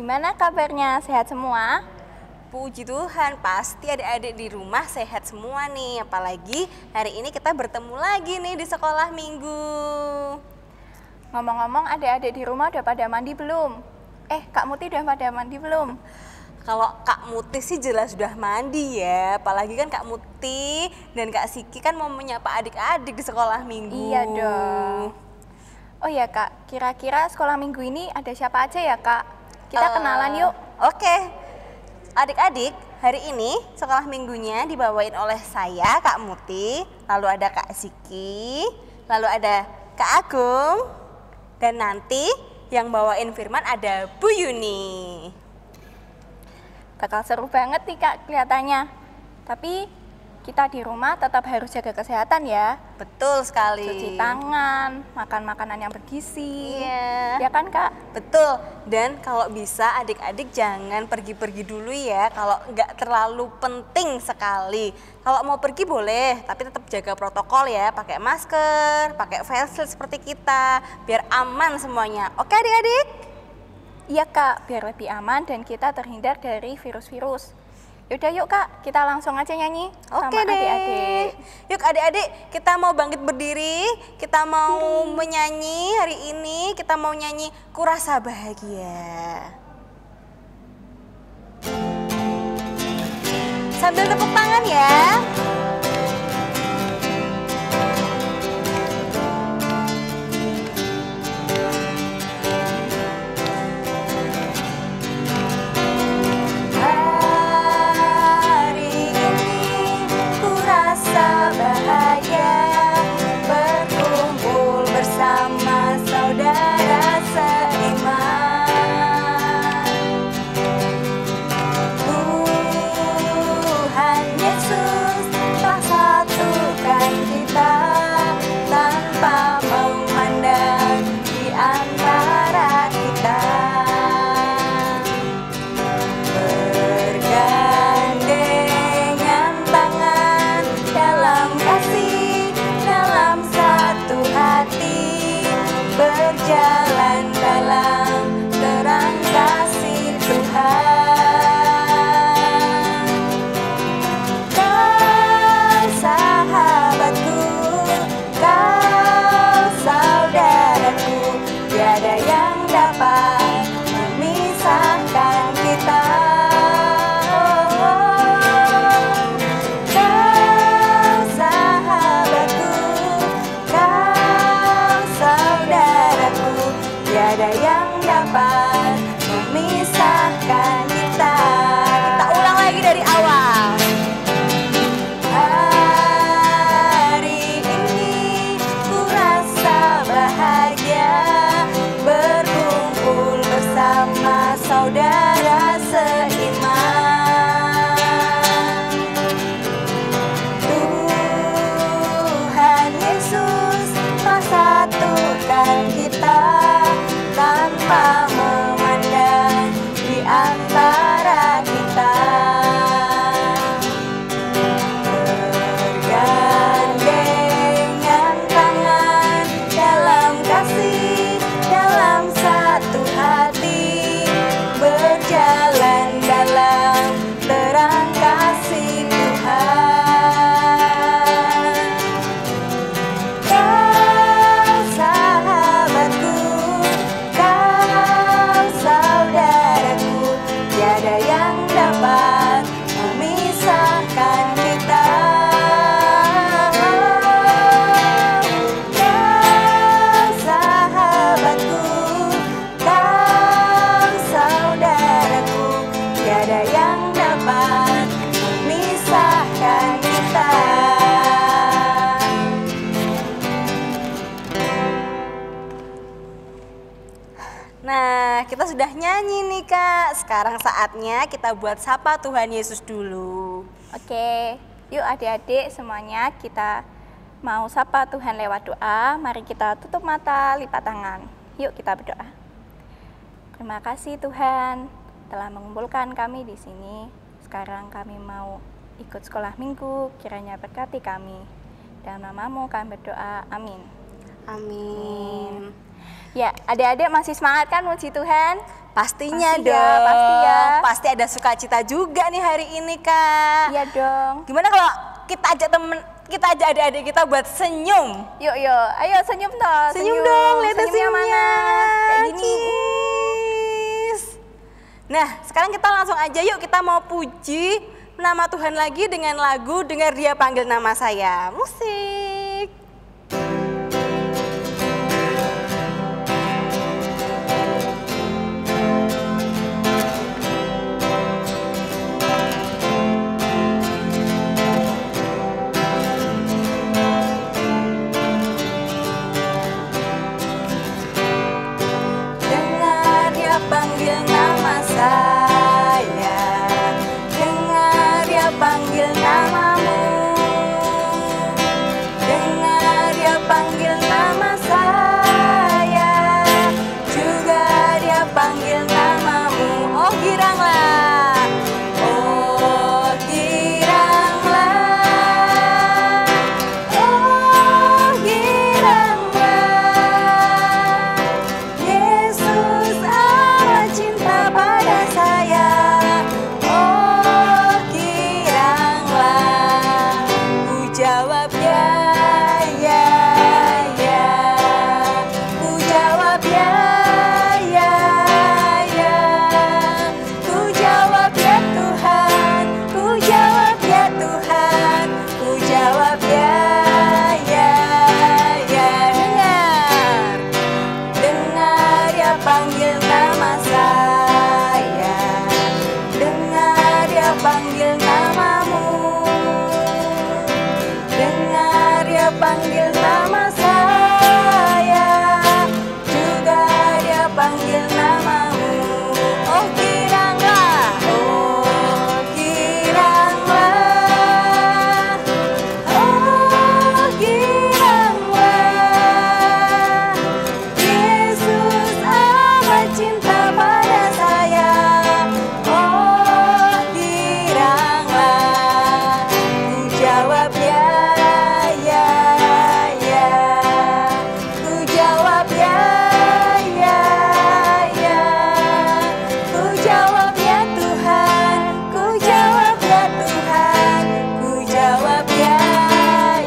gimana kabarnya? Sehat semua? Puji Tuhan, pasti adik-adik di rumah sehat semua nih. Apalagi hari ini kita bertemu lagi nih di sekolah minggu. Ngomong-ngomong, adik-adik di rumah udah pada mandi belum? Kak Muti udah pada mandi belum? Kalau Kak Muti sih jelas sudah mandi ya. Apalagi kan Kak Muti dan Kak Siki kan mau menyapa adik-adik di sekolah minggu. Iya dong. Oh ya Kak, kira-kira sekolah minggu ini ada siapa aja ya Kak? Kita kenalan yuk. Oke. Adik-adik, hari ini sekolah minggunya dibawain oleh saya, Kak Muti, lalu ada Kak Siki, lalu ada Kak Agung, dan nanti yang bawain firman ada Bu Yuni. Bakal seru banget nih Kak kelihatannya. Tapi kita di rumah tetap harus jaga kesehatan ya. Betul sekali. Cuci tangan, makan makanan yang bergizi. Iya. Ya kan Kak? Betul. Dan kalau bisa adik-adik jangan pergi-pergi dulu ya. Kalau nggak terlalu penting sekali. Kalau mau pergi boleh, tapi tetap jaga protokol ya. Pakai masker, pakai face shield seperti kita. Biar aman semuanya. Oke adik-adik? Iya Kak, biar lebih aman dan kita terhindar dari virus-virus. Yaudah yuk Kak, kita langsung aja nyanyi sama Oke deh. adik-adik. Yuk adik-adik, kita mau bangkit berdiri. Kita mau menyanyi hari ini. Kita mau nyanyi Kurasa Bahagia. Sambil tepuk tangan ya. Berjalan dalam terang kasih Tuhan. Kau sahabatku, kau saudaraku, tiada yang dapat memisahkan kita. Kau sahabatku, kau saudaraku, tiada yang dapat memisahkan kita. Kita ulang lagi dari awal. Hari ini ku rasa bahagia berkumpul bersama saudara seiman. Tuhan Yesus satukan kita tanpa memandang di antara kita. Bergandengan tangan dalam kasih, dalam satu hati, berjalan dalam terang kasih Tuhan. Kau sahabatku, kau saudaraku, tiada yang dapat memisahkan kita. Kau sahabatku, kau saudaraku, tiada yang dapat memisahkan kita. Nah, kita sudah nyanyi nih Kak. Sekarang saatnya kita buat sapa Tuhan Yesus dulu. Oke, yuk adik-adik semuanya kita mau sapa Tuhan lewat doa. Mari kita tutup mata, lipat tangan. Yuk kita berdoa. Terima kasih Tuhan telah mengumpulkan kami di sini. Sekarang kami mau ikut sekolah minggu, kiranya berkati kami. Dalam namamu kami berdoa, amin. Amin. Ya, adik-adik masih semangat kan muji Tuhan? Pastinya Pasti ya, dong. pasti ya. Pasti ada sukacita juga nih hari ini, Kak. Iya dong. Gimana kalau kita ajak adik-adik kita buat senyum? Yuk, ayo senyum toh. Senyum dong, lihat Senyumnya senyumnya. mana? Kayak gini. Cheese. Nah, sekarang kita langsung aja yuk, kita mau puji nama Tuhan lagi dengan lagu Dengar Dia Panggil Nama Saya. Musik. Dengar Dia panggil nama saya, dengar Dia panggil namamu, dengar Dia panggil nama saya, juga Dia panggil namamu. Oh giranglah, oh giranglah, oh giranglah. Yesus amat cinta pada saya. Oh giranglah. Ku jawab ya, ya, ya. Ku jawab ya, ya, ya. Ku jawab ya Tuhan. Ku jawab ya Tuhan. Ku jawab ya, ya, ya. Dengar Dia panggil nama saya, dengar Dia panggil namamu, dengar Dia panggil nama saya, juga Dia panggil namamu. Oh giranglah, oh giranglah, oh giranglah. Yesus amat cinta pada saya. Oh giranglah. Ku jawab ya, ya, ya. Ku jawab ya, ya, ya. Ku jawab ya Tuhan. Ku jawab ya Tuhan. Ku jawab ya,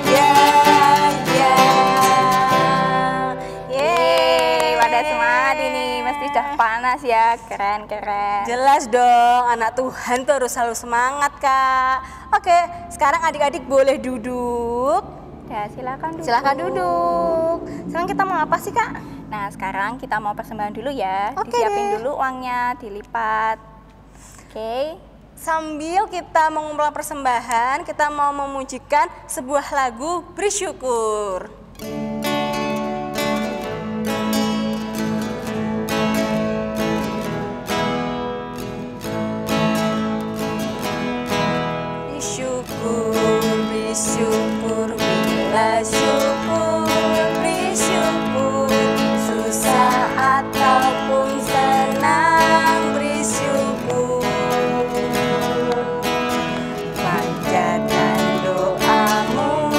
ya, ya. Yeay, pada semangat ini. Mesti udah panas ya. Keren. Jelas dong, anak Tuhan tuh harus selalu semangat, Kak. Oke, sekarang adik-adik boleh duduk. Ya, silakan duduk. Silahkan duduk. Sekarang kita mau apa sih, Kak? Nah, sekarang kita mau persembahan dulu ya. Oke Disiapin deh. dulu uangnya, dilipat. Oke. Sambil kita mengumpulkan persembahan, kita mau memujikan sebuah lagu bersyukur. Bersyukur, bila syukur, bersyukur, susah ataupun senang, bersyukur. Panjatkan doamu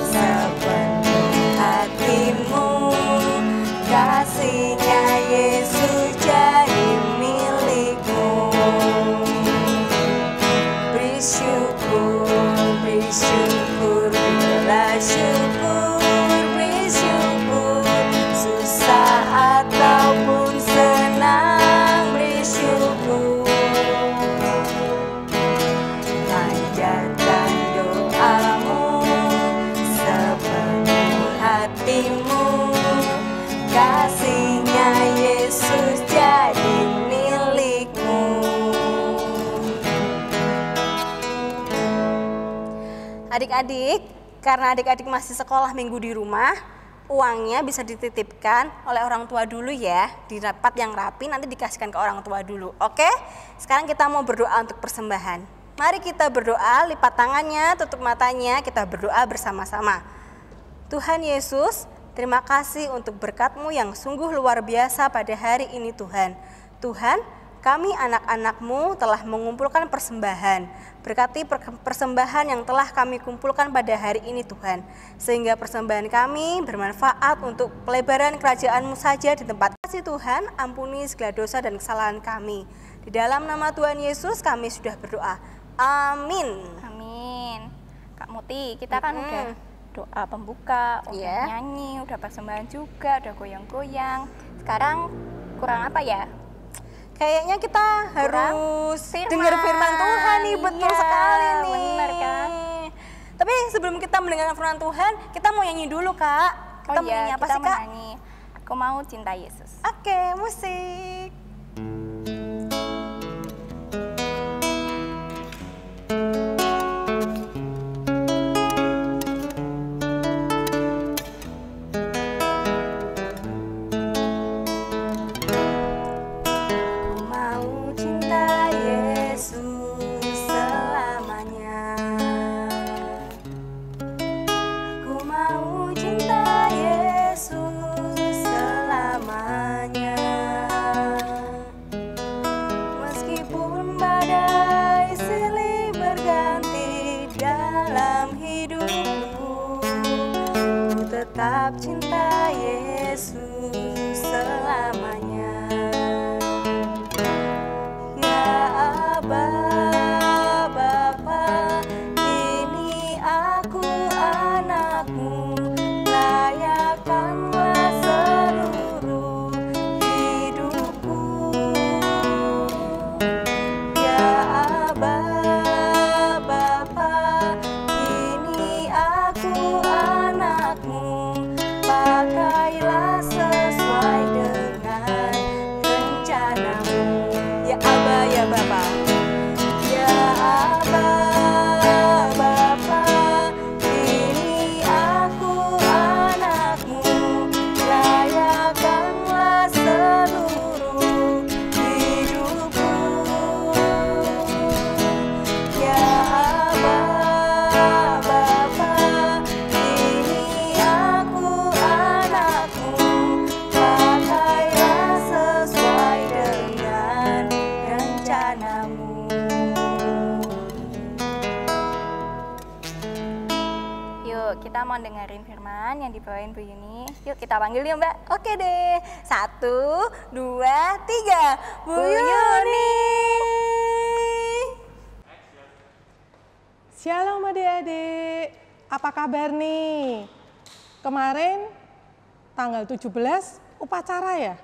sepenuh hatimu, kasihnya Yesus jadi milikmu. Bersyukur, bersyukur, bila syukur, bersyukur, susah ataupun senang, bersyukur. Panjatkan doamu sepenuh hatimu, kasihnya Yesus jadi milikmu. Adik-adik, karena adik-adik masih sekolah minggu di rumah, uangnya bisa dititipkan oleh orang tua dulu ya. Di rapat yang rapi nanti dikasihkan ke orang tua dulu. Oke? Sekarang kita mau berdoa untuk persembahan. Mari kita berdoa, lipat tangannya, tutup matanya, kita berdoa bersama-sama. Tuhan Yesus, terima kasih untuk berkat-Mu yang sungguh luar biasa pada hari ini Tuhan. Tuhan, kami anak-anak-Mu telah mengumpulkan persembahan. Berkati persembahan yang telah kami kumpulkan pada hari ini Tuhan, sehingga persembahan kami bermanfaat untuk pelebaran kerajaan-Mu saja di tempat. Kasih Tuhan, ampuni segala dosa dan kesalahan kami. Di dalam nama Tuhan Yesus kami sudah berdoa. Amin. Amin. Kak Muti, kita kan udah doa pembuka, udah nyanyi, udah persembahan juga, udah goyang-goyang. Sekarang kurang apa ya? Kayaknya kita harus dengar firman Tuhan nih, betul sekali nih. Benar kan? Tapi sebelum kita mendengarkan firman Tuhan, kita mau nyanyi dulu Kak. Kita mau nyanyi apa sih Kak? Menyanyi, Aku Mau Cinta Yesus. Oke, musik. Tetap cinta Yesus selamanya. Ya Aba, Bapa, ini aku anak-Mu, layakkanlah seluruh hidupku. Ya Aba, Bapa, ini aku anak-Mu, pakailah sesuai dengan rencana-Mu. Ya Aba, ya Bapa. Ya Aba, Bapa, ini aku anak-Mu, layakkanlah seluruh hidupku. Ya Aba, Bapa, ini aku anak-Mu, pakailah sesuai dengan rencana-Mu. Yuk, kita mau dengerin firman yang dibawain Bu Yuni. Yuk, kita panggil yuk Mbak. Oke deh, 1, 2, 3, Bu Yuni. Shalom adik-adik, apa kabar nih? Kemarin tanggal 17 upacara ya?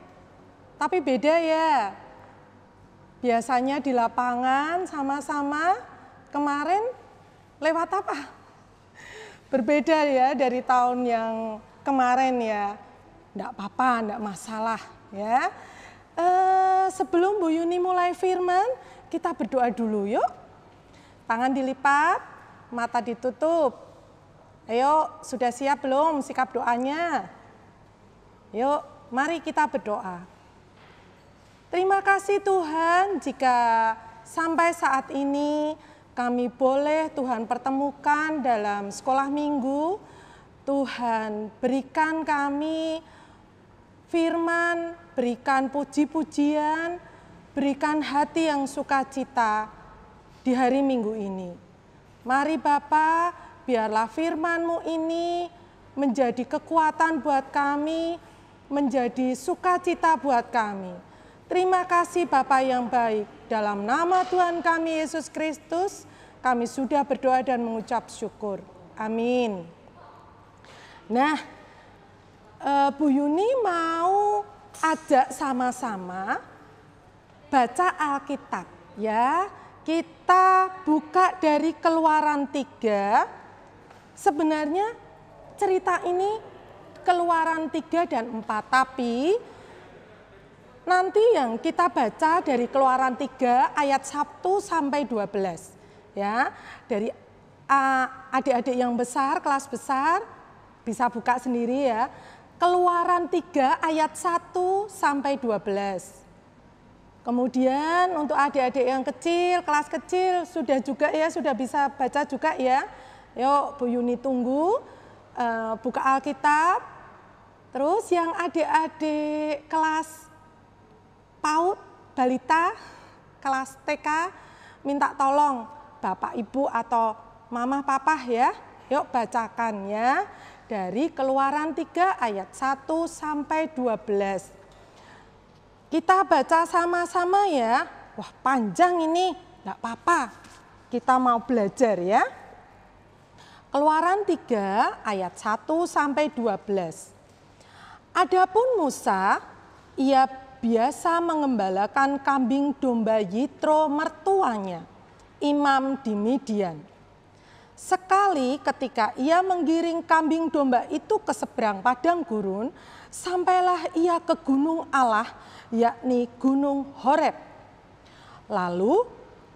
Tapi beda ya. Biasanya di lapangan sama-sama, kemarin lewat apa? Berbeda ya dari tahun yang kemarin ya. Enggak apa-apa, enggak masalah ya. Sebelum Bu Yuni mulai firman, kita berdoa dulu yuk. Tangan dilipat, mata ditutup. Ayo, sudah siap belum sikap doanya? Yuk, mari kita berdoa. Terima kasih Tuhan jika sampai saat ini kami boleh Tuhan pertemukan dalam sekolah minggu. Tuhan berikan kami firman, berikan puji-pujian, berikan hati yang sukacita di hari Minggu ini. Mari Bapa, biarlah firman-Mu ini menjadi kekuatan buat kami, menjadi sukacita buat kami. Terima kasih Bapa yang baik, dalam nama Tuhan kami Yesus Kristus, kami sudah berdoa dan mengucap syukur. Amin. Nah, Bu Yuni mau ajak sama-sama baca Alkitab ya. Kita buka dari Keluaran 3. Sebenarnya cerita ini Keluaran 3 dan 4, tapi nanti yang kita baca dari Keluaran 3 ayat 1 sampai 12 ya. Dari adik-adik yang besar, kelas besar bisa buka sendiri ya. Keluaran 3 ayat 1 sampai 12. Kemudian untuk adik-adik yang kecil, kelas kecil sudah juga ya, sudah bisa baca juga ya. Yuk Bu Yuni tunggu, buka Alkitab. Terus yang adik-adik kelas PAUD balita kelas TK minta tolong Bapak Ibu atau Mama Papa ya. Yuk bacakan ya dari Keluaran 3 ayat 1 sampai 12. Kita baca sama-sama ya. Wah panjang ini, enggak apa-apa. Kita mau belajar ya. Keluaran 3 ayat 1 sampai 12. Adapun Musa, ia biasa mengembalakan kambing domba Yitro mertuanya, imam di Midian. Sekali ketika ia menggiring kambing domba itu ke seberang padang gurun, sampailah ia ke gunung Allah, yakni gunung Horeb. Lalu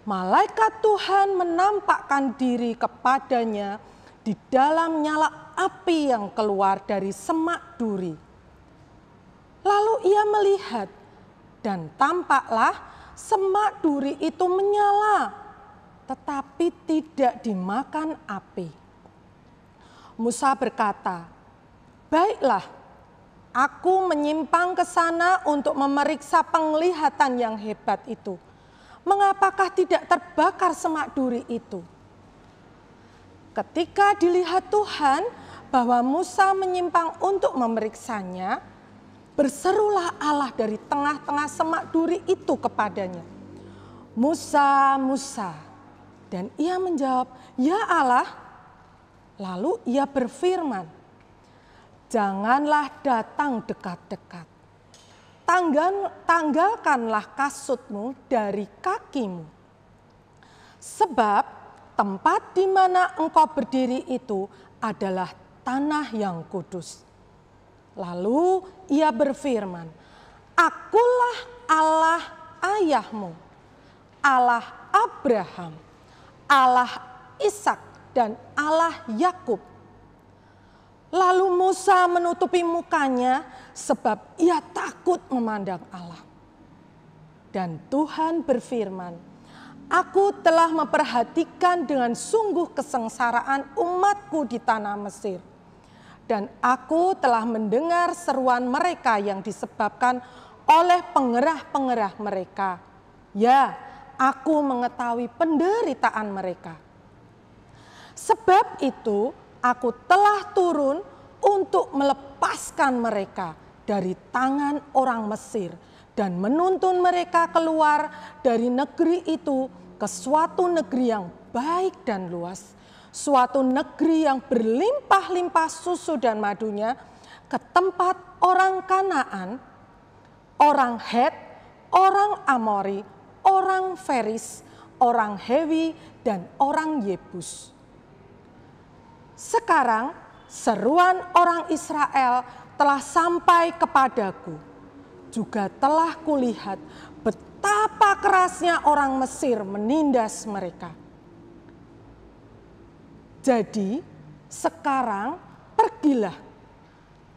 malaikat Tuhan menampakkan diri kepadanya di dalam nyala api yang keluar dari semak duri. Lalu ia melihat dan tampaklah semak duri itu menyala, tetapi tidak dimakan api. Musa berkata, "Baiklah, aku menyimpang ke sana untuk memeriksa penglihatan yang hebat itu. Mengapakah tidak terbakar semak duri itu?" Ketika dilihat Tuhan bahwa Musa menyimpang untuk memeriksanya, berserulah Allah dari tengah-tengah semak duri itu kepadanya, "Musa, Musa." Dan ia menjawab, "Ya Allah." Lalu ia berfirman, "Janganlah datang dekat-dekat. Tanggalkanlah kasutmu dari kakimu. Sebab tempat di mana engkau berdiri itu adalah tanah yang kudus." Lalu ia berfirman, "Akulah Allah ayahmu, Allah Abraham, Allah Ishak dan Allah Yakub." Lalu Musa menutupi mukanya sebab ia takut memandang Allah. Dan Tuhan berfirman, "Aku telah memperhatikan dengan sungguh kesengsaraan umatku di tanah Mesir. Dan aku telah mendengar seruan mereka yang disebabkan oleh pengerah-pengerah mereka. Ya, aku mengetahui penderitaan mereka. Sebab itu aku telah turun untuk melepaskan mereka dari tangan orang Mesir dan menuntun mereka keluar dari negeri itu ke suatu negeri yang baik dan luas, suatu negeri yang berlimpah-limpah susu dan madunya, ke tempat orang Kanaan, orang Het, orang Amori, orang Feris, orang Hewi, dan orang Yebus." Sekarang seruan orang Israel telah sampai kepadaku. Juga telah kulihat betapa kerasnya orang Mesir menindas mereka. Jadi sekarang pergilah,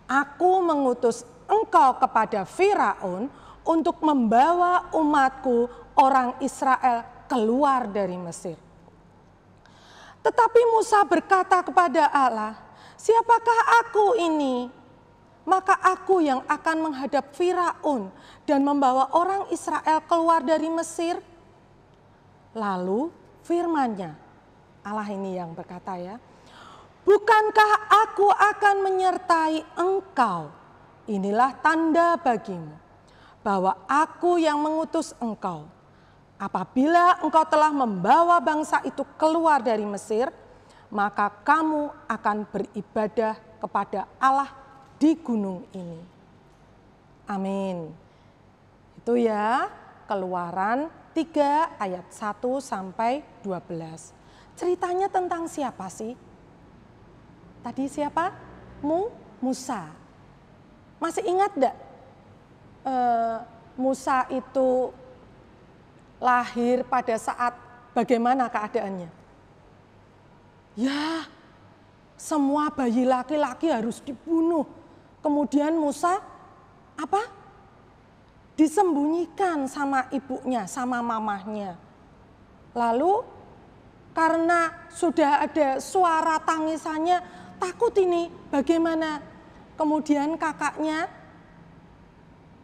aku mengutus engkau kepada Firaun untuk membawa umatku orang Israel keluar dari Mesir. Tetapi Musa berkata kepada Allah, "Siapakah aku ini? Maka aku yang akan menghadap Firaun dan membawa orang Israel keluar dari Mesir." Lalu firman-Nya, Allah ini yang berkata ya, "Bukankah aku akan menyertai engkau? Inilah tanda bagimu bahwa aku yang mengutus engkau. Apabila engkau telah membawa bangsa itu keluar dari Mesir, maka kamu akan beribadah kepada Allah di gunung ini." Amin. Itu ya, Keluaran 3 ayat 1 sampai 12. Ceritanya tentang siapa sih? Tadi siapa? Musa. Masih ingat enggak? Musa itu lahir pada saat bagaimana keadaannya? Ya, semua bayi laki-laki harus dibunuh. Kemudian Musa apa? Disembunyikan sama ibunya, sama mamahnya. Lalu karena sudah ada suara tangisannya, takut ini bagaimana? Kemudian kakaknya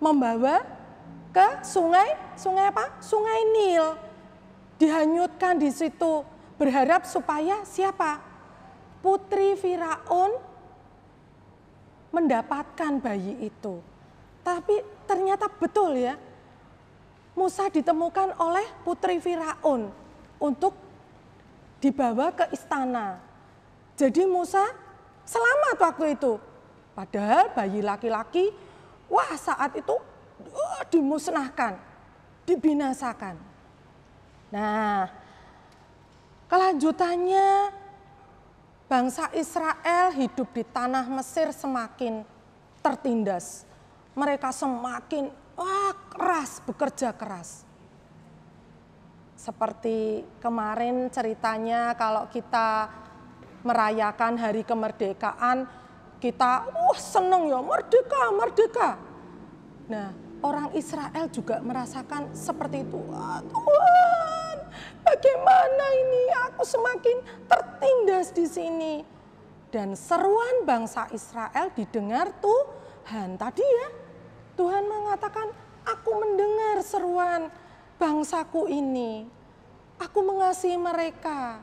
membawa ke sungai apa? Sungai Nil. Dihanyutkan di situ, berharap supaya siapa? Putri Firaun mendapatkan bayi itu. Tapi ternyata betul ya, Musa ditemukan oleh putri Firaun untuk dibawa ke istana. Jadi Musa selamat waktu itu. Padahal bayi laki-laki, wah saat itu dimusnahkan, dibinasakan. Nah, kelanjutannya bangsa Israel hidup di tanah Mesir semakin tertindas. Mereka semakin keras, bekerja keras. Seperti kemarin ceritanya kalau kita merayakan hari kemerdekaan, kita seneng ya, merdeka, merdeka. Nah, orang Israel juga merasakan seperti itu. Tuhan, bagaimana ini? Aku semakin tertindas di sini. Dan seruan bangsa Israel didengar Tuhan. Tadi ya, Tuhan mengatakan, aku mendengar seruan bangsaku ini. Aku mengasihi mereka.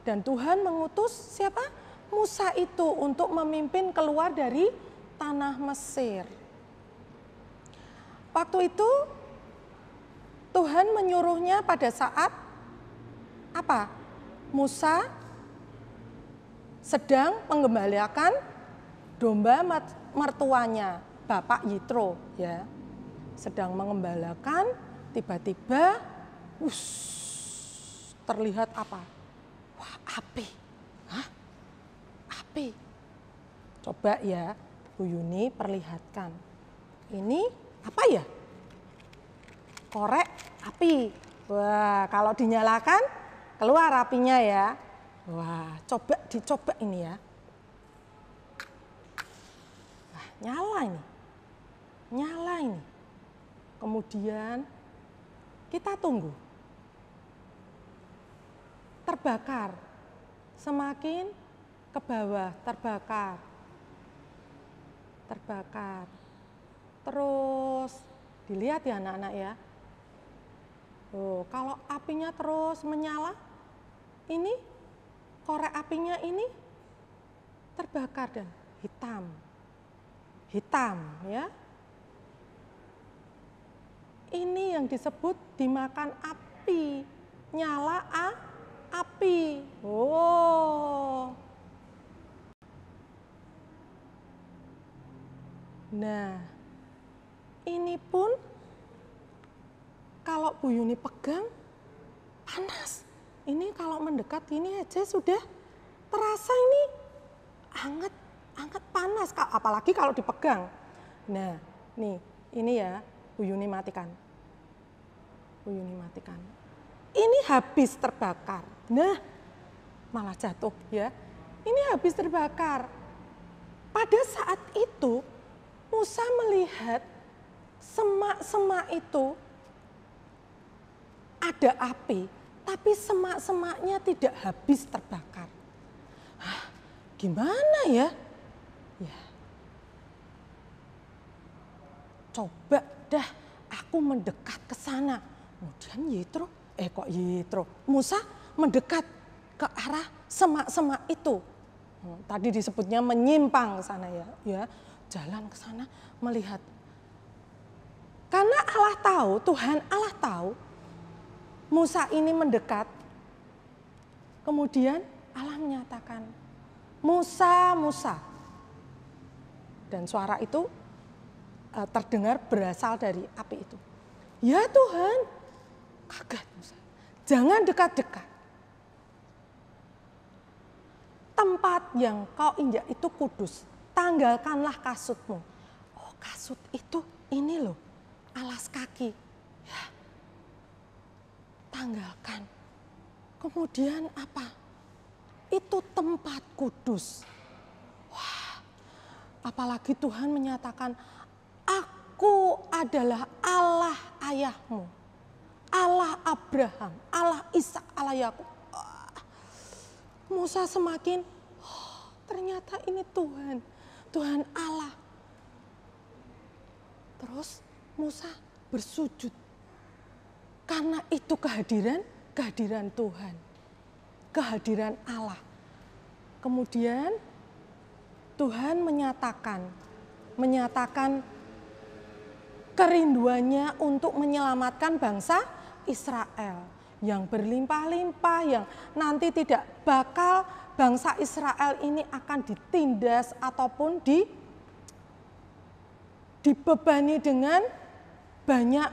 Dan Tuhan mengutus siapa? Musa itu untuk memimpin keluar dari tanah Mesir. Waktu itu Tuhan menyuruhnya pada saat apa? Musa sedang mengembalikan domba mertuanya, Bapak Yitro ya. Sedang mengembalakan, tiba-tiba terlihat apa? Wah, api. Hah? Api. Coba ya, Bu Yuni perlihatkan. Ini apa ya? Korek api. Wah, kalau dinyalakan keluar apinya ya. Wah, dicoba ini ya. Wah, nyala ini. Nyala ini. Kemudian kita tunggu. Terbakar. Semakin ke bawah terbakar. Terbakar. Terus dilihat ya anak-anak ya. Kalau apinya terus menyala, ini korek apinya ini terbakar dan hitam. Hitam ya. Ini yang disebut dimakan api. Nyala api. Nah, ini pun kalau Bu Yuni pegang panas. Ini kalau mendekat ini aja sudah terasa ini hangat panas. Apalagi kalau dipegang. Nah, nih ini ya Bu Yuni matikan. Bu Yuni matikan. Ini habis terbakar. Nah, malah jatuh ya. Ini habis terbakar. Pada saat itu Musa melihat semak-semak itu ada api, tapi semak-semaknya tidak habis terbakar. Gimana ya? Ya. Coba dah aku mendekat ke sana. Kemudian Musa mendekat ke arah semak-semak itu. Tadi disebutnya menyimpang ke sana ya. Jalan ke sana melihat. Karena Allah tahu, Tuhan Allah tahu Musa ini mendekat. Kemudian Allah menyatakan, Musa, Musa. Dan suara itu terdengar berasal dari api itu. Ya Tuhan, kaget Musa. Jangan dekat-dekat. Tempat yang kau injak itu kudus. Tanggalkanlah kasutmu. Oh, kasut itu ini loh, alas kaki. Ya. Tanggalkan. Kemudian apa? Itu tempat kudus. Wah, apalagi Tuhan menyatakan, aku adalah Allah ayahmu. Allah Abraham, Allah Ishak, Allah Yakub. Musa semakin, ternyata ini Tuhan Allah. Terus Musa bersujud. Karena itu kehadiran Tuhan, kehadiran Allah. Kemudian Tuhan menyatakan kerinduannya untuk menyelamatkan bangsa Israel yang berlimpah-limpah, yang nanti tidak bakal bangsa Israel ini akan ditindas ataupun dibebani dengan banyak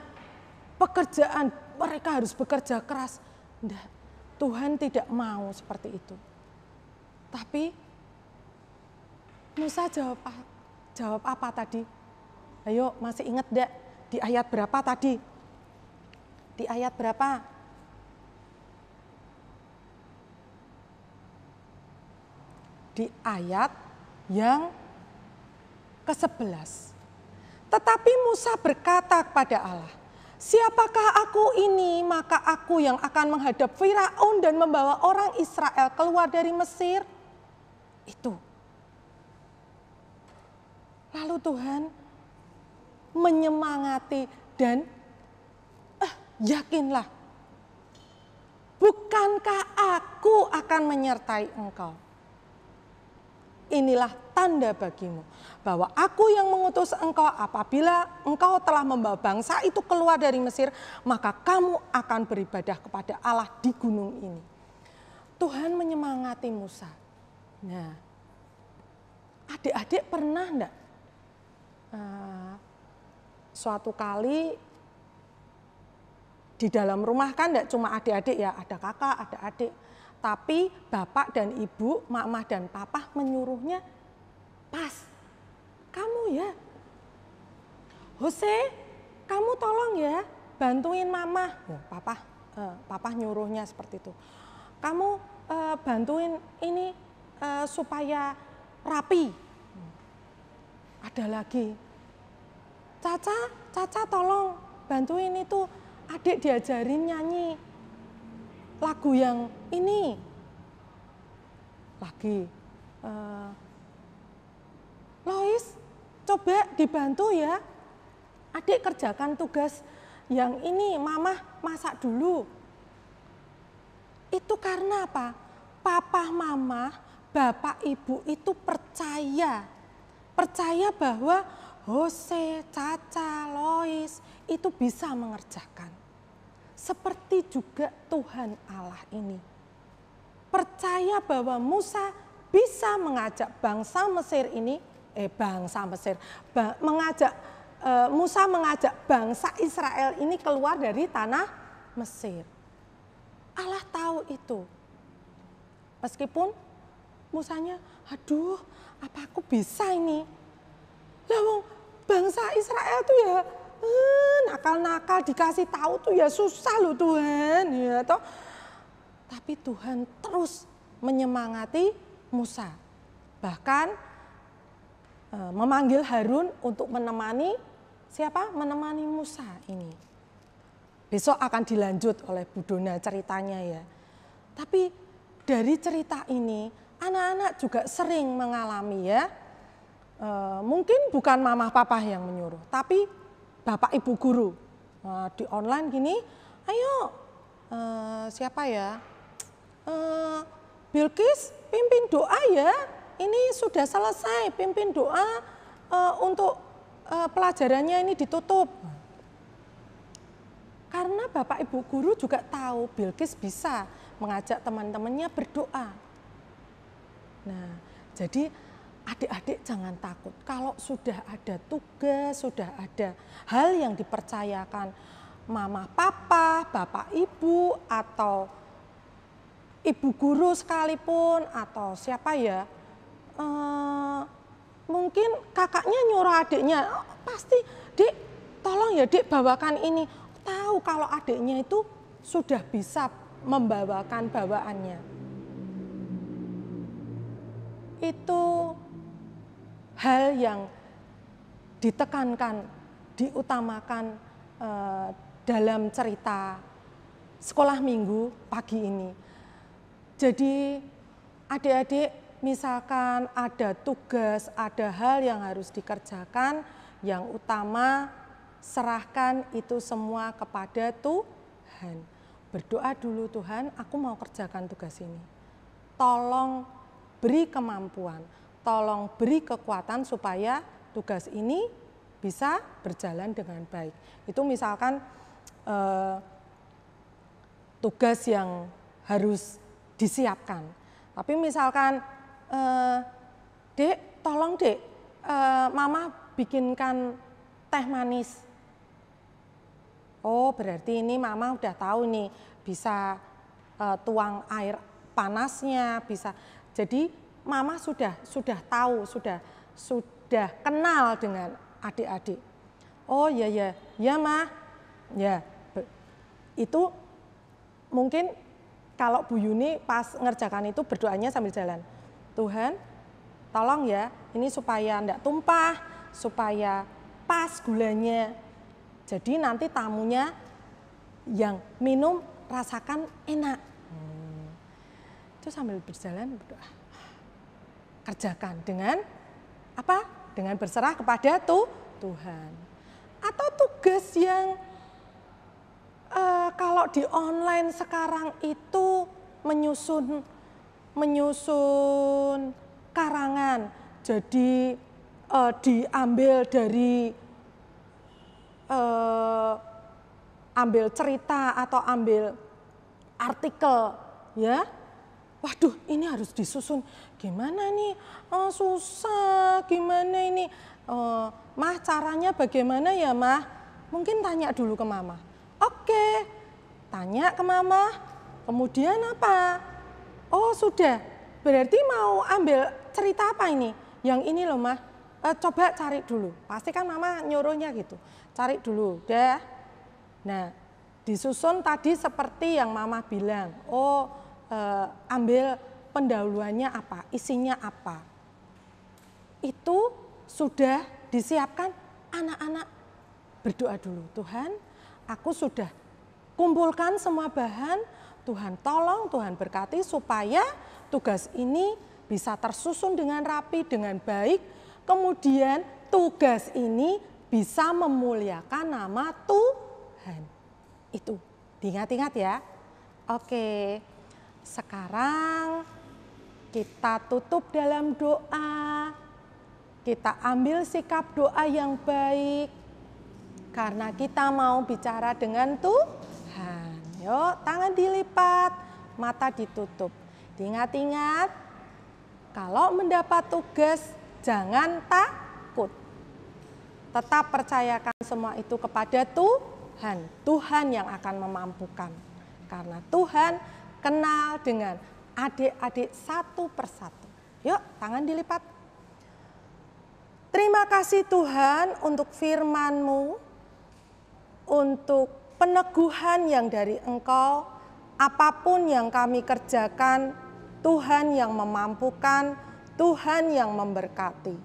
pekerjaan. Mereka harus bekerja keras. Nggak, Tuhan tidak mau seperti itu. Tapi Musa jawab apa tadi? Ayo, masih ingat enggak? Di ayat berapa tadi? Di ayat berapa? Di ayat yang ke-11. Tetapi Musa berkata kepada Allah, siapakah aku ini, maka aku yang akan menghadap Firaun dan membawa orang Israel keluar dari Mesir? Itu. Lalu Tuhan menyemangati dan yakinlah, bukankah aku akan menyertai engkau? Inilah tanda bagimu bahwa aku yang mengutus engkau. Apabila engkau telah membawa bangsa itu keluar dari Mesir, maka kamu akan beribadah kepada Allah di gunung ini. Tuhan menyemangati Musa. Nah, adik-adik pernah enggak suatu kali di dalam rumah, kan enggak cuma adik-adik ya, ada kakak, ada adik. Tapi bapak dan ibu, mama dan papa menyuruhnya, pas, kamu ya, Hose, kamu tolong ya, bantuin mama. Oh, papa nyuruhnya seperti itu. Kamu bantuin ini supaya rapi. Ada lagi, Caca tolong bantuin itu, adik diajarin nyanyi lagu yang ini. Lagi, Lois coba dibantu ya, adik kerjakan tugas yang ini, mama masak dulu. Itu karena apa? Papa, mama, bapak, ibu itu percaya bahwa Hose, Caca, Lois itu bisa mengerjakan. Seperti juga Tuhan Allah ini. Percaya bahwa Musa bisa mengajak bangsa Mesir ini, Musa mengajak bangsa Israel ini keluar dari tanah Mesir. Allah tahu itu. Meskipun Musanya, aduh, apa aku bisa ini? Lah, bangsa Israel tuh ya nakal-nakal, dikasih tahu tuh ya susah loh Tuhan, ya toh. Tapi Tuhan terus menyemangati Musa. Bahkan memanggil Harun untuk menemani siapa? Menemani Musa ini. Besok akan dilanjut oleh Bu Dona ceritanya ya. Tapi dari cerita ini anak-anak juga sering mengalami ya. Mungkin bukan mama papa yang menyuruh, tapi bapak ibu guru. Di online gini, ayo siapa ya? Bilkis pimpin doa ya, ini sudah selesai, pimpin doa untuk pelajarannya ini ditutup. Karena bapak ibu guru juga tahu Bilkis bisa mengajak teman-temannya berdoa. Nah, jadi adik-adik jangan takut, kalau sudah ada tugas, sudah ada hal yang dipercayakan mama papa, bapak ibu, atau ibu guru sekalipun, atau siapa ya, mungkin kakaknya nyuruh adiknya, pasti Dik tolong ya Dik bawakan ini. Tahu kalau adiknya itu sudah bisa membawakan bawaannya. Itu hal yang ditekankan, diutamakan dalam cerita sekolah minggu pagi ini. Jadi adik-adik misalkan ada tugas, ada hal yang harus dikerjakan, yang utama serahkan itu semua kepada Tuhan. Berdoa dulu, Tuhan, aku mau kerjakan tugas ini. Tolong beri kemampuan, tolong beri kekuatan supaya tugas ini bisa berjalan dengan baik. Itu misalkan tugas yang harus disiapkan. Tapi misalkan, Dek, tolong Dek, Mama bikinkan teh manis. Oh, berarti ini Mama udah tahu nih, bisa tuang air panasnya, bisa. Jadi Mama sudah tahu, sudah kenal dengan adik-adik. Oh ya Ma, ya. Itu mungkin kalau Bu Yuni pas ngerjakan itu berdoanya sambil jalan. Tuhan, tolong ya, ini supaya enggak tumpah, supaya pas gulanya. Jadi nanti tamunya yang minum rasakan enak. Itu sambil berjalan berdoa. Kerjakan dengan apa? Dengan berserah kepada Tuhan. Atau tugas yang kalau di online sekarang itu menyusun karangan. Jadi diambil dari ambil cerita atau ambil artikel, ya. Waduh, ini harus disusun. Gimana nih? Oh, susah. Gimana ini? Mah, caranya bagaimana ya, Mah? Mungkin tanya dulu ke Mama. Oke, tanya ke Mama. Kemudian apa? Oh, sudah. Berarti mau ambil cerita apa ini? Yang ini loh, Mah. Coba cari dulu. Pasti kan Mama nyuruhnya gitu. Cari dulu, dah. Nah, disusun tadi seperti yang Mama bilang. Oh, ambil pendahuluannya apa, isinya apa. Itu sudah disiapkan, anak-anak berdoa dulu. Tuhan, aku sudah kumpulkan semua bahan. Tuhan tolong, Tuhan berkati supaya tugas ini bisa tersusun dengan rapi, dengan baik. Kemudian tugas ini bisa memuliakan nama Tuhan. Itu diingat-ingat ya. Oke, sekarang kita tutup dalam doa. Kita ambil sikap doa yang baik. Karena kita mau bicara dengan Tuhan. Yuk, tangan dilipat, mata ditutup. Diingat-ingat, kalau mendapat tugas jangan takut. Tetap percayakan semua itu kepada Tuhan. Tuhan yang akan memampukan. Karena Tuhan kenal dengan adik-adik satu persatu. Yuk, tangan dilipat. Terima kasih Tuhan untuk firman-Mu, untuk peneguhan yang dari Engkau. Apapun yang kami kerjakan, Tuhan yang memampukan, Tuhan yang memberkati.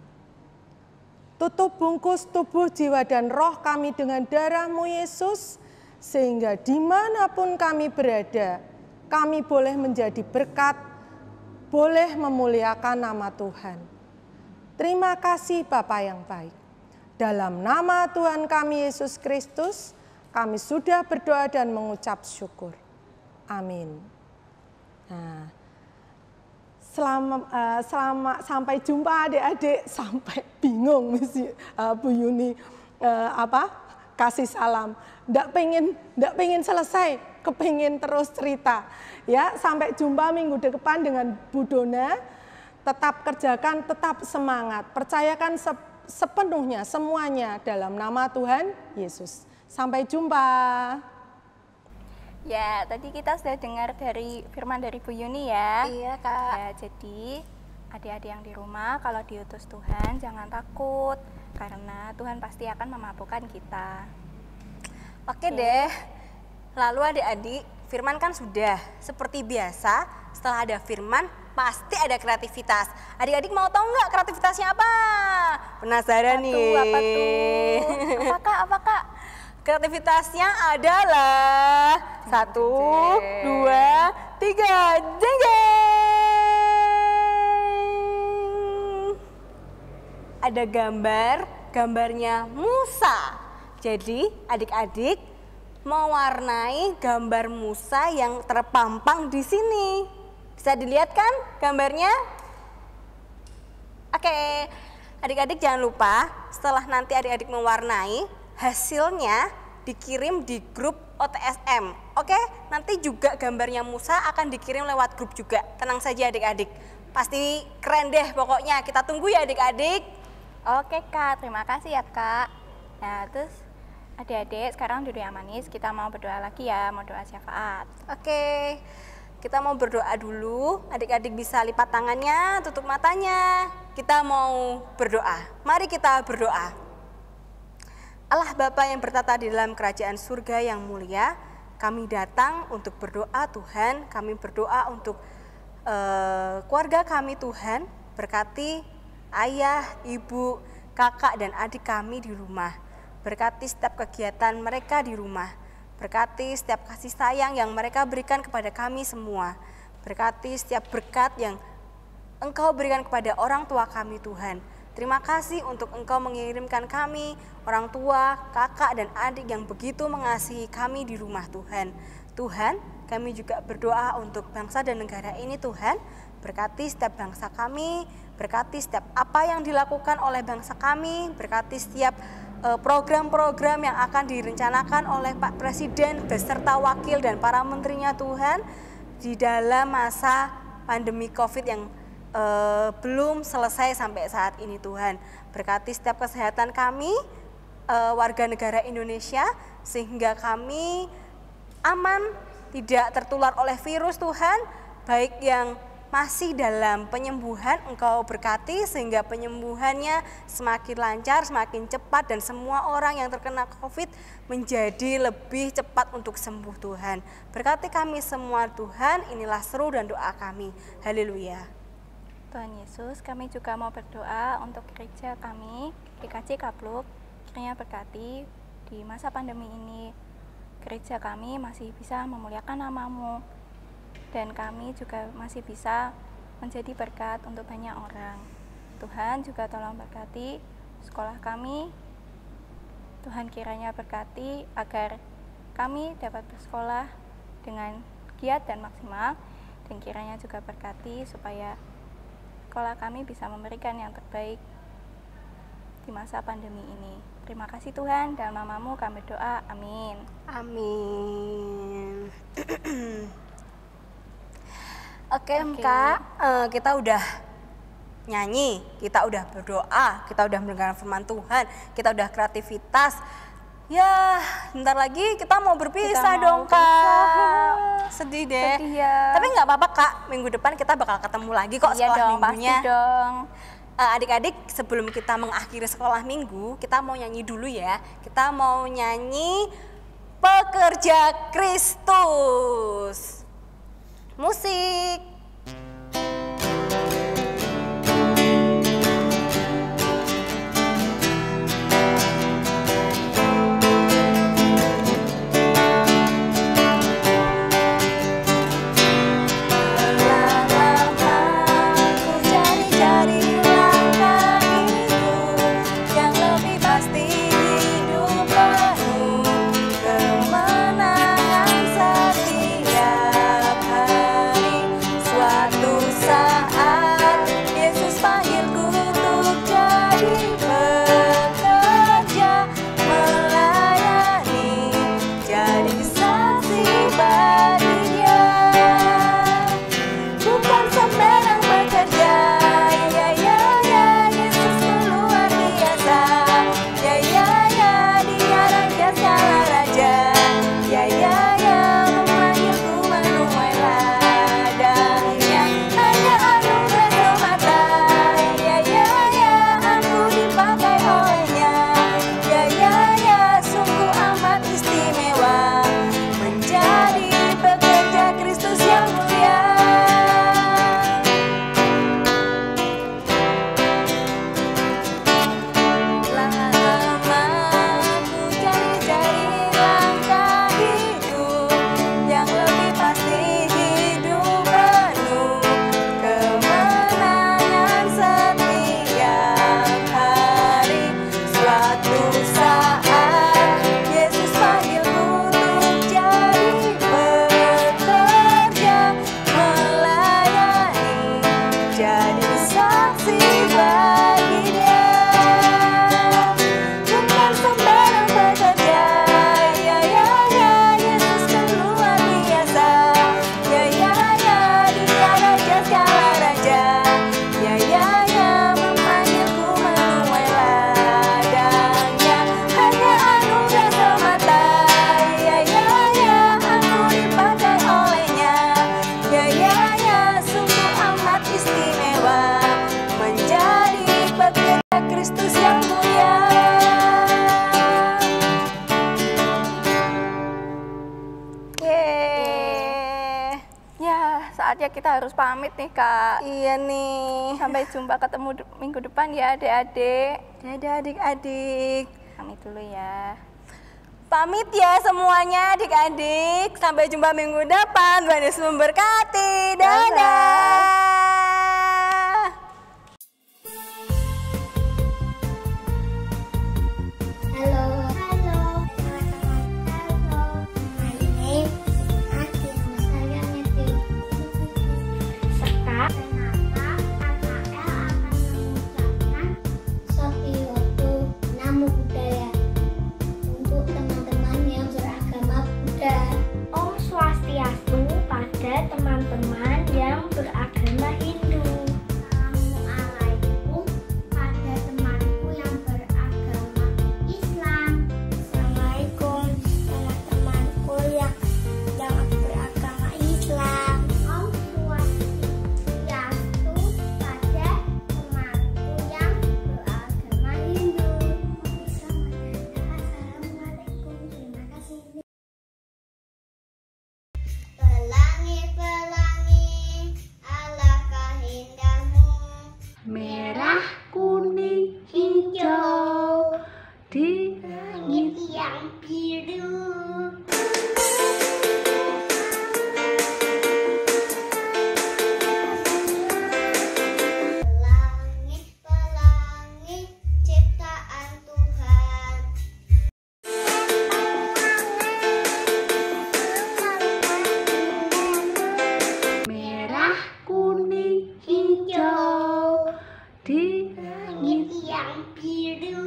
Tutup bungkus tubuh, jiwa, dan roh kami dengan darah-Mu Yesus, sehingga dimanapun kami berada, kami boleh menjadi berkat, boleh memuliakan nama Tuhan. Terima kasih Bapa yang baik. Dalam nama Tuhan kami Yesus Kristus, kami sudah berdoa dan mengucap syukur. Amin. Nah, sampai jumpa adik-adik, sampai bingung Bu Yuni kasih salam. Nggak pengen selesai, kepengen terus cerita. Ya, sampai jumpa minggu depan dengan Bu Dona. Tetap kerjakan, tetap semangat. Percayakan sepenuhnya, semuanya dalam nama Tuhan Yesus. Sampai jumpa. Ya, tadi kita sudah dengar dari firman dari Bu Yuni ya. Iya, Kak. Ya, jadi adik-adik yang di rumah kalau diutus Tuhan jangan takut. Karena Tuhan pasti akan memampukan kita. Oke deh. Lalu adik-adik, firman kan sudah. Seperti biasa, setelah ada firman, pasti ada kreativitas. Adik-adik mau tahu nggak kreativitasnya apa? Penasaran nih? Apa tuh? Apakah? Kreativitasnya adalah 1, 2, 3, jeng jeng. Ada gambarnya Musa. Jadi adik-adik mewarnai gambar Musa yang terpampang di sini. Bisa dilihat kan gambarnya? Oke, adik-adik jangan lupa setelah nanti adik-adik mewarnai, hasilnya dikirim di grup OTSM. Oke, nanti juga gambarnya Musa akan dikirim lewat grup juga. Tenang saja adik-adik, pasti keren deh pokoknya. Kita tunggu ya adik-adik. Oke Kak, terima kasih ya Kak. Nah terus adik-adik sekarang duduk yang manis, kita mau berdoa lagi ya, mau doa syafaat. Oke, kita mau berdoa dulu. Adik-adik bisa lipat tangannya, tutup matanya. Kita mau berdoa. Mari kita berdoa. Allah Bapa yang bertata di dalam kerajaan surga yang mulia, kami datang untuk berdoa Tuhan. Kami berdoa untuk keluarga kami Tuhan. Berkati ayah, ibu, kakak, dan adik kami di rumah. Berkati setiap kegiatan mereka di rumah. Berkati setiap kasih sayang yang mereka berikan kepada kami semua. Berkati setiap berkat yang Engkau berikan kepada orang tua kami Tuhan. Terima kasih untuk Engkau mengirimkan kami, orang tua, kakak, dan adik yang begitu mengasihi kami di rumah Tuhan. Tuhan, kami juga berdoa untuk bangsa dan negara ini Tuhan. Berkati setiap bangsa kami, berkati setiap apa yang dilakukan oleh bangsa kami, berkati setiap program-program yang akan direncanakan oleh Pak Presiden beserta wakil dan para menterinya Tuhan di dalam masa pandemi COVID yang belum selesai sampai saat ini Tuhan. Berkati setiap kesehatan kami, warga negara Indonesia, sehingga kami aman, tidak tertular oleh virus Tuhan, baik yang masih dalam penyembuhan Engkau berkati sehingga penyembuhannya semakin lancar, semakin cepat, dan semua orang yang terkena COVID menjadi lebih cepat untuk sembuh Tuhan. Berkati kami semua Tuhan, inilah seru dan doa kami. Haleluya. Tuhan Yesus, kami juga mau berdoa untuk gereja kami, GKJ Kapluk, kiranya berkati di masa pandemi ini. Gereja kami masih bisa memuliakan nama-Mu, dan kami juga masih bisa menjadi berkat untuk banyak orang. Tuhan juga tolong berkati sekolah kami. Tuhan kiranya berkati agar kami dapat bersekolah dengan giat dan maksimal, dan kiranya juga berkati supaya sekolah kami bisa memberikan yang terbaik di masa pandemi ini. Terima kasih Tuhan, dalam nama-Mu kami berdoa, amin. Amin. Oke Kak, kita udah nyanyi, kita udah berdoa, kita udah mendengar firman Tuhan, kita udah kreativitas. Ya, bentar lagi kita mau berpisah dong Kak. Sedih deh. Sedih ya. Tapi nggak apa-apa Kak, minggu depan kita bakal ketemu lagi kok Iya sekolah dong, minggunya. pasti dong. Adik-adik, sebelum kita mengakhiri sekolah minggu, kita mau nyanyi dulu ya. Kita mau nyanyi Pekerja Kristus. Musik. saatnya kita harus pamit nih, Kak. Iya nih. Sampai jumpa ketemu minggu depan ya, adik-adik. Dadah adik-adik. Pamit dulu ya. Pamit ya semuanya adik-adik. Sampai jumpa minggu depan. Tuhan Yesus memberkati. Dadah. Teman-teman yang beragama Hindu. Assalamualaikum pada temanku yang beragama Islam. Assalamualaikum teman-temanku yang beragama Islam. Om Swastiastu pada temanku yang beragama Hindu. Assalamualaikum, terima kasih. Pelangi-pelangi, alangkah indahmu, merah, kuning, hijau, di langit yang biru. Pelangi-pelangi, ciptaan Tuhan. Kuning, hijau, di langit yang biru.